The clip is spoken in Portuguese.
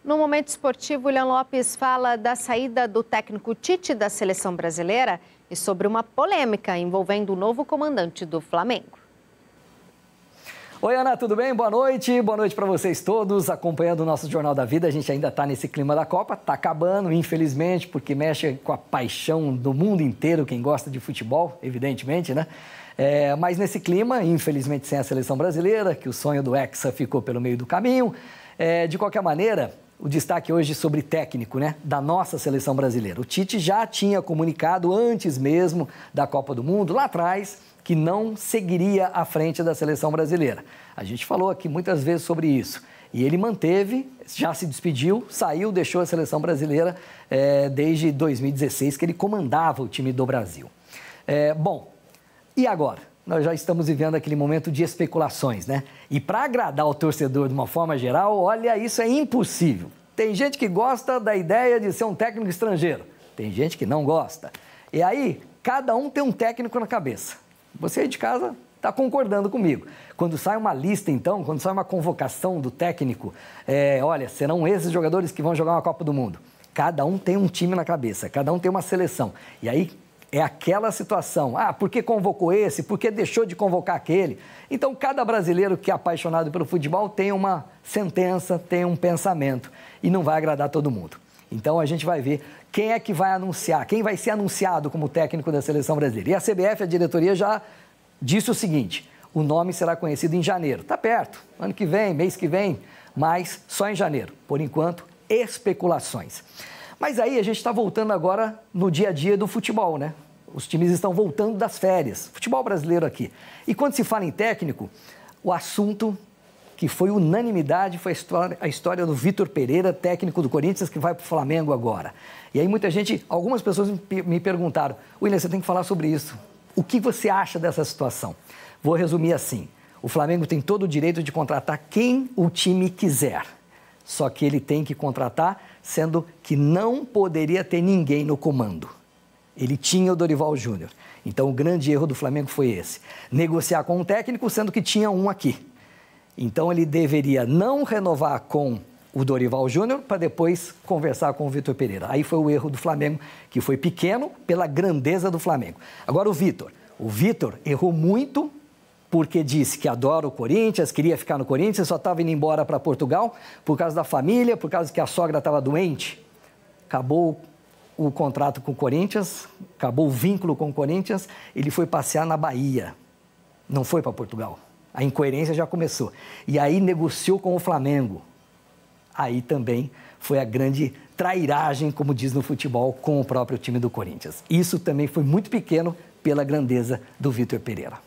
No Momento Esportivo, William Lopes fala da saída do técnico Tite da seleção brasileira e sobre uma polêmica envolvendo o novo comandante do Flamengo. Oi, Ana, tudo bem? Boa noite para vocês todos acompanhando o nosso Jornal da Vida. A gente ainda está nesse clima da Copa, está acabando, infelizmente, porque mexe com a paixão do mundo inteiro, quem gosta de futebol, evidentemente, né? Mas nesse clima, infelizmente sem a seleção brasileira, que o sonho do Hexa ficou pelo meio do caminho. De qualquer maneira, o destaque hoje sobre técnico, né, da nossa seleção brasileira. O Tite já tinha comunicado antes mesmo da Copa do Mundo, lá atrás, que não seguiria à frente da seleção brasileira. A gente falou aqui muitas vezes sobre isso. E ele manteve, já se despediu, saiu, deixou a seleção brasileira desde 2016, que ele comandava o time do Brasil. Bom, e agora? Nós já estamos vivendo aquele momento de especulações, né? E para agradar o torcedor de uma forma geral, olha, isso é impossível. Tem gente que gosta da ideia de ser um técnico estrangeiro, tem gente que não gosta. E aí, cada um tem um técnico na cabeça. Você aí de casa está concordando comigo. Quando sai uma lista, então, quando sai uma convocação do técnico, olha, serão esses jogadores que vão jogar uma Copa do Mundo. Cada um tem um time na cabeça, cada um tem uma seleção. E aí é aquela situação, por que convocou esse, por que deixou de convocar aquele? Então, cada brasileiro que é apaixonado pelo futebol tem uma sentença, tem um pensamento e não vai agradar todo mundo. Então, a gente vai ver quem é que vai anunciar, quem vai ser anunciado como técnico da seleção brasileira. E a CBF, a diretoria, já disse o seguinte, o nome será conhecido em janeiro. Está perto, ano que vem, mês que vem, mas só em janeiro. Por enquanto, especulações. Mas aí a gente está voltando agora no dia a dia do futebol, né? Os times estão voltando das férias, futebol brasileiro aqui. E quando se fala em técnico, o assunto que foi unanimidade foi a história do Vitor Pereira, técnico do Corinthians, que vai para o Flamengo agora. E aí muita gente, algumas pessoas me perguntaram, William, você tem que falar sobre isso. O que você acha dessa situação? Vou resumir assim, o Flamengo tem todo o direito de contratar quem o time quiser. Só que ele tem que contratar, sendo que não poderia ter ninguém no comando. Ele tinha o Dorival Júnior. Então, o grande erro do Flamengo foi esse. Negociar com um técnico, sendo que tinha um aqui. Então, ele deveria não renovar com o Dorival Júnior para depois conversar com o Vitor Pereira. Aí foi o erro do Flamengo, que foi pequeno pela grandeza do Flamengo. Agora, o Vitor errou muito porque disse que adora o Corinthians, queria ficar no Corinthians, só estava indo embora para Portugal por causa da família, por causa que a sogra estava doente. Acabou o contrato com o Corinthians, acabou o vínculo com o Corinthians, ele foi passear na Bahia, não foi para Portugal. A incoerência já começou. E aí negociou com o Flamengo. Aí também foi a grande trairagem, como diz no futebol, com o próprio time do Corinthians. Isso também foi muito pequeno pela grandeza do Vitor Pereira.